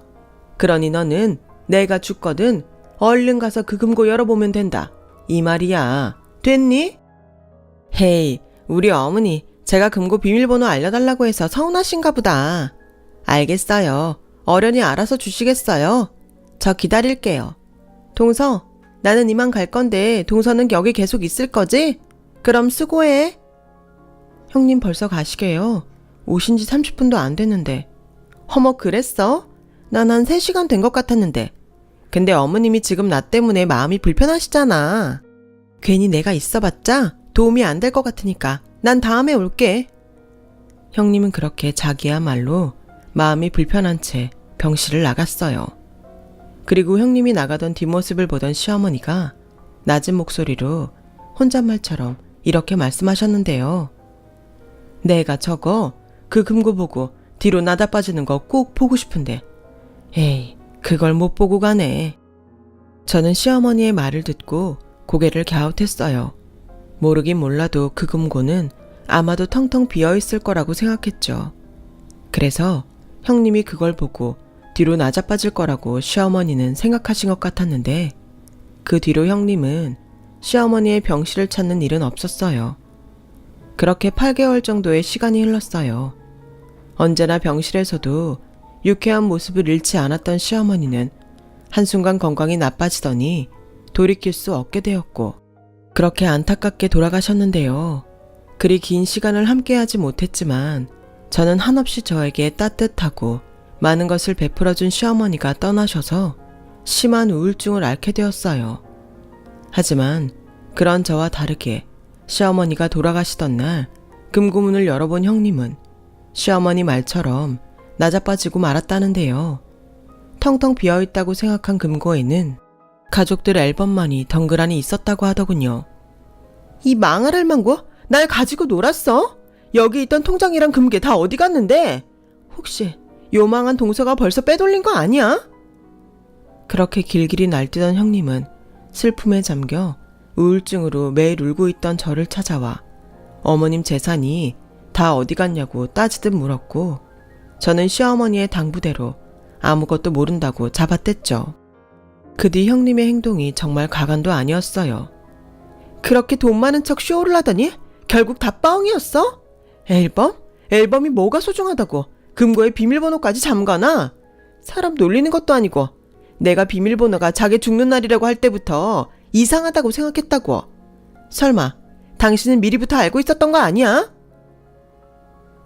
S1: 그러니 너는 내가 죽거든 얼른 가서 그 금고 열어보면 된다. 이 말이야. 됐니? 헤이, 우리 어머니 제가 금고 비밀번호 알려달라고 해서 서운하신가 보다. 알겠어요. 어련히 알아서 주시겠어요? 저 기다릴게요. 동서, 나는 이만 갈 건데 동서는 여기 계속 있을 거지? 그럼 수고해. 형님 벌써 가시게요. 오신 지 30분도 안 됐는데. 어머, 그랬어? 난 한 3시간 된 것 같았는데. 근데 어머님이 지금 나 때문에 마음이 불편하시잖아. 괜히 내가 있어봤자 도움이 안 될 것 같으니까 난 다음에 올게. 형님은 그렇게 자기야말로 마음이 불편한 채 병실을 나갔어요. 그리고 형님이 나가던 뒷모습을 보던 시어머니가 낮은 목소리로 혼잣말처럼 이렇게 말씀하셨는데요. 내가 저거 그 금고 보고 뒤로 나다빠지는 거 꼭 보고 싶은데 에이, 그걸 못 보고 가네. 저는 시어머니의 말을 듣고 고개를 갸웃했어요. 모르긴 몰라도 그 금고는 아마도 텅텅 비어있을 거라고 생각했죠. 그래서 형님이 그걸 보고 뒤로 나자빠질 거라고 시어머니는 생각하신 것 같았는데 그 뒤로 형님은 시어머니의 병실을 찾는 일은 없었어요. 그렇게 8개월 정도의 시간이 흘렀어요. 언제나 병실에서도 유쾌한 모습을 잃지 않았던 시어머니는 한순간 건강이 나빠지더니 돌이킬 수 없게 되었고 그렇게 안타깝게 돌아가셨는데요. 그리 긴 시간을 함께하지 못했지만 저는 한없이 저에게 따뜻하고 많은 것을 베풀어준 시어머니가 떠나셔서 심한 우울증을 앓게 되었어요. 하지만 그런 저와 다르게 시어머니가 돌아가시던 날 금고문을 열어본 형님은 시어머니 말처럼 나자빠지고 말았다는데요. 텅텅 비어있다고 생각한 금고에는 가족들 앨범만이 덩그러니 있었다고 하더군요. 이 망할 할망구, 날 가지고 놀았어? 여기 있던 통장이랑 금괴 다 어디 갔는데? 혹시 요망한 동서가 벌써 빼돌린 거 아니야? 그렇게 길길이 날뛰던 형님은 슬픔에 잠겨 우울증으로 매일 울고 있던 저를 찾아와 어머님 재산이 다 어디 갔냐고 따지듯 물었고 저는 시어머니의 당부대로 아무것도 모른다고 잡아댔죠. 그 뒤 형님의 행동이 정말 가관도 아니었어요. 그렇게 돈 많은 척 쇼를 하더니 결국 다 뻥이었어? 앨범? 앨범이 뭐가 소중하다고 금고에 비밀번호까지 잠가놔? 사람 놀리는 것도 아니고 내가 비밀번호가 자기 죽는 날이라고 할 때부터 이상하다고 생각했다고. 설마 당신은 미리부터 알고 있었던 거 아니야?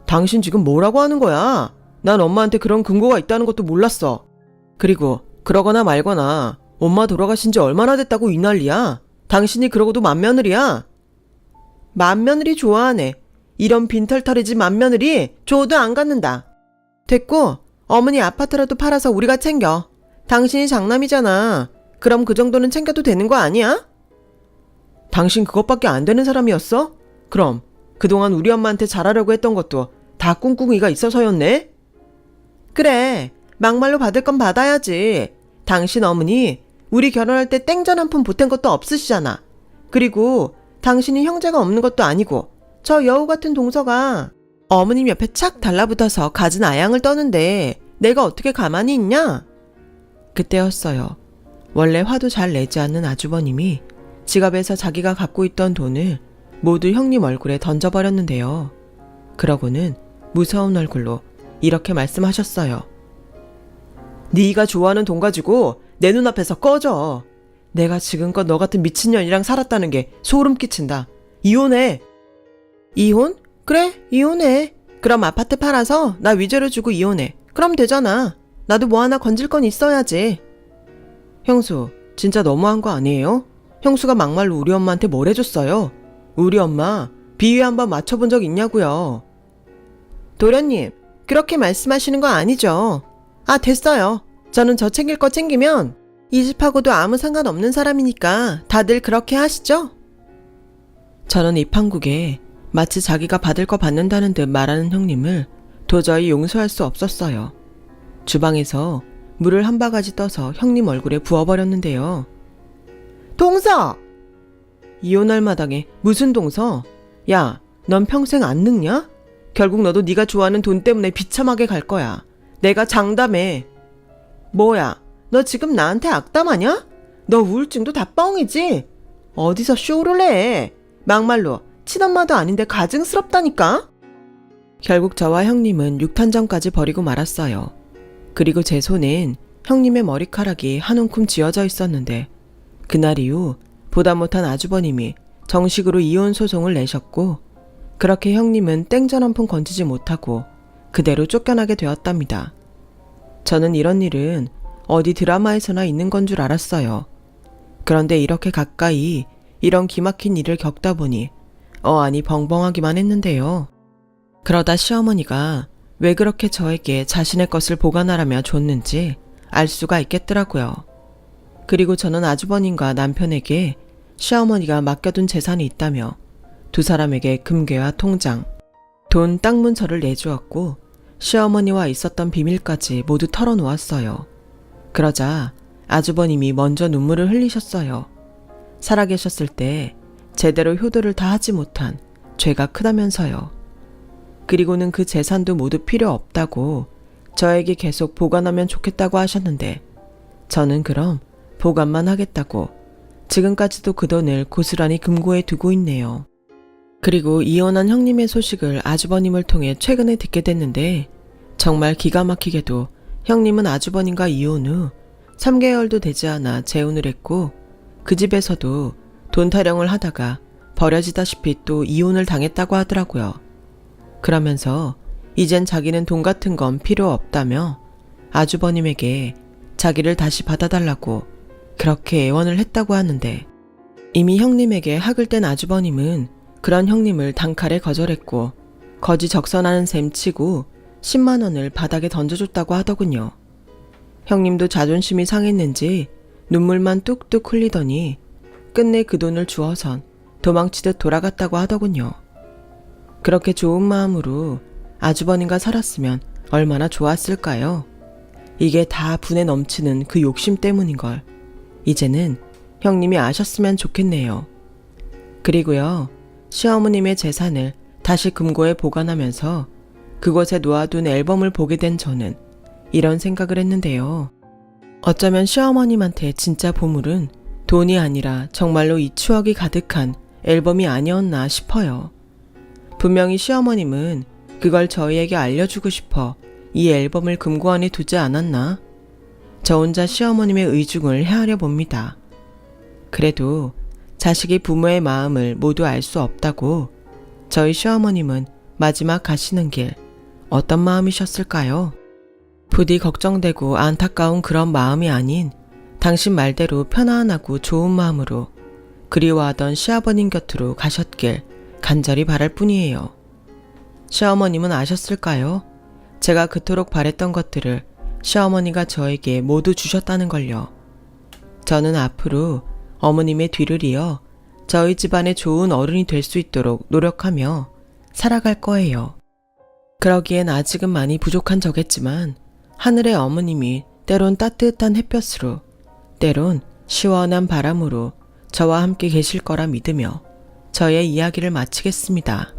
S1: 당신 지금 뭐라고 하는 거야? 난 엄마한테 그런 금고가 있다는 것도 몰랐어. 그리고 그러거나 말거나 엄마 돌아가신 지 얼마나 됐다고 이 난리야? 당신이 그러고도 맏며느리야? 맏며느리 좋아하네. 이런 빈털터리지 맏며느리 줘도 안 갖는다. 됐고 어머니 아파트라도 팔아서 우리가 챙겨. 당신이 장남이잖아. 그럼 그 정도는 챙겨도 되는 거 아니야? 당신 그것밖에 안 되는 사람이었어? 그럼 그동안 우리 엄마한테 잘하려고 했던 것도 다 꿍꿍이가 있어서였네? 그래, 막말로 받을 건 받아야지. 당신 어머니 우리 결혼할 때 땡전 한 푼 보탠 것도 없으시잖아. 그리고 당신이 형제가 없는 것도 아니고 저 여우 같은 동서가 어머님 옆에 착 달라붙어서 갖은 아양을 떠는데 내가 어떻게 가만히 있냐? 그때였어요. 원래 화도 잘 내지 않는 아주버님이 지갑에서 자기가 갖고 있던 돈을 모두 형님 얼굴에 던져버렸는데요. 그러고는 무서운 얼굴로 이렇게 말씀하셨어요. 네가 좋아하는 돈 가지고 내 눈앞에서 꺼져. 내가 지금껏 너 같은 미친년이랑 살았다는 게 소름 끼친다. 이혼해. 이혼? 그래, 이혼해. 그럼 아파트 팔아서 나 위자료 주고 이혼해. 그럼 되잖아. 나도 뭐 하나 건질 건 있어야지. 형수, 진짜 너무한 거 아니에요? 형수가 막말로 우리 엄마한테 뭘 해줬어요? 우리 엄마 비위 한번 맞춰본 적 있냐고요? 도련님, 그렇게 말씀하시는 거 아니죠? 아, 됐어요. 저는 저 챙길 거 챙기면 이 집하고도 아무 상관없는 사람이니까 다들 그렇게 하시죠? 저는 이 판국에 마치 자기가 받을 거 받는다는 듯 말하는 형님을 도저히 용서할 수 없었어요. 주방에서 물을 한 바가지 떠서 형님 얼굴에 부어버렸는데요. 동서! 이혼할 마당에 무슨 동서? 야, 넌 평생 안 늙냐? 결국 너도 네가 좋아하는 돈 때문에 비참하게 갈 거야. 내가 장담해. 뭐야, 너 지금 나한테 악담하냐? 너 우울증도 다 뻥이지? 어디서 쇼를 해? 막말로 친엄마도 아닌데 가증스럽다니까? 결국 저와 형님은 육탄전까지 벌이고 말았어요. 그리고 제 손엔 형님의 머리카락이 한 움큼 쥐어져 있었는데 그날 이후 보다 못한 아주버님이 정식으로 이혼 소송을 내셨고 그렇게 형님은 땡전 한 푼 건지지 못하고 그대로 쫓겨나게 되었답니다. 저는 이런 일은 어디 드라마에서나 있는 건 줄 알았어요. 그런데 이렇게 가까이 이런 기막힌 일을 겪다 보니 아니 벙벙하기만 했는데요. 그러다 시어머니가 왜 그렇게 저에게 자신의 것을 보관하라며 줬는지 알 수가 있겠더라고요. 그리고 저는 아주버님과 남편에게 시어머니가 맡겨둔 재산이 있다며 두 사람에게 금괴와 통장, 돈 땅 문서를 내주었고 시어머니와 있었던 비밀까지 모두 털어놓았어요. 그러자 아주버님이 먼저 눈물을 흘리셨어요. 살아계셨을 때 제대로 효도를 다 하지 못한 죄가 크다면서요. 그리고는 그 재산도 모두 필요 없다고 저에게 계속 보관하면 좋겠다고 하셨는데 저는 그럼 보관만 하겠다고 지금까지도 그 돈을 고스란히 금고에 두고 있네요. 그리고 이혼한 형님의 소식을 아주버님을 통해 최근에 듣게 됐는데 정말 기가 막히게도 형님은 아주버님과 이혼 후 3개월도 되지 않아 재혼을 했고 그 집에서도 돈 타령을 하다가 버려지다시피 또 이혼을 당했다고 하더라고요. 그러면서 이젠 자기는 돈 같은 건 필요 없다며 아주버님에게 자기를 다시 받아달라고 그렇게 애원을 했다고 하는데 이미 형님에게 학을 뗀 아주버님은 그런 형님을 단칼에 거절했고 거지 적선하는 셈 치고 10만 원을 바닥에 던져줬다고 하더군요. 형님도 자존심이 상했는지 눈물만 뚝뚝 흘리더니 끝내 그 돈을 주어선 도망치듯 돌아갔다고 하더군요. 그렇게 좋은 마음으로 아주버님과 살았으면 얼마나 좋았을까요? 이게 다 분에 넘치는 그 욕심 때문인걸. 이제는 형님이 아셨으면 좋겠네요. 그리고요, 시어머님의 재산을 다시 금고에 보관하면서 그곳에 놓아둔 앨범을 보게 된 저는 이런 생각을 했는데요. 어쩌면 시어머님한테 진짜 보물은 돈이 아니라 정말로 이 추억이 가득한 앨범이 아니었나 싶어요. 분명히 시어머님은 그걸 저희에게 알려주고 싶어 이 앨범을 금고 안에 두지 않았나? 저 혼자 시어머님의 의중을 헤아려 봅니다. 그래도 자식이 부모의 마음을 모두 알 수 없다고 저희 시어머님은 마지막 가시는 길 어떤 마음이셨을까요? 부디 걱정되고 안타까운 그런 마음이 아닌 당신 말대로 편안하고 좋은 마음으로 그리워하던 시아버님 곁으로 가셨길 간절히 바랄 뿐이에요. 시어머님은 아셨을까요? 제가 그토록 바랬던 것들을 시어머니가 저에게 모두 주셨다는 걸요. 저는 앞으로 어머님의 뒤를 이어 저희 집안의 좋은 어른이 될 수 있도록 노력하며 살아갈 거예요. 그러기엔 아직은 많이 부족한 저겠지만 하늘의 어머님이 때론 따뜻한 햇볕으로 때론 시원한 바람으로 저와 함께 계실 거라 믿으며 저의 이야기를 마치겠습니다.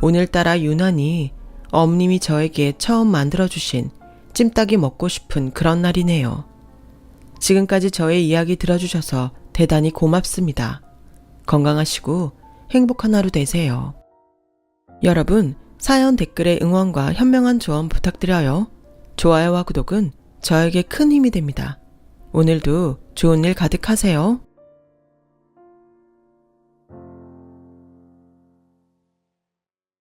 S1: 오늘따라 유난히 어머님이 저에게 처음 만들어주신 찜닭이 먹고 싶은 그런 날이네요. 지금까지 저의 이야기 들어주셔서 대단히 고맙습니다. 건강하시고 행복한 하루 되세요. 여러분, 사연 댓글에 응원과 현명한 조언 부탁드려요. 좋아요와 구독은 저에게 큰 힘이 됩니다. 오늘도 좋은 일 가득하세요.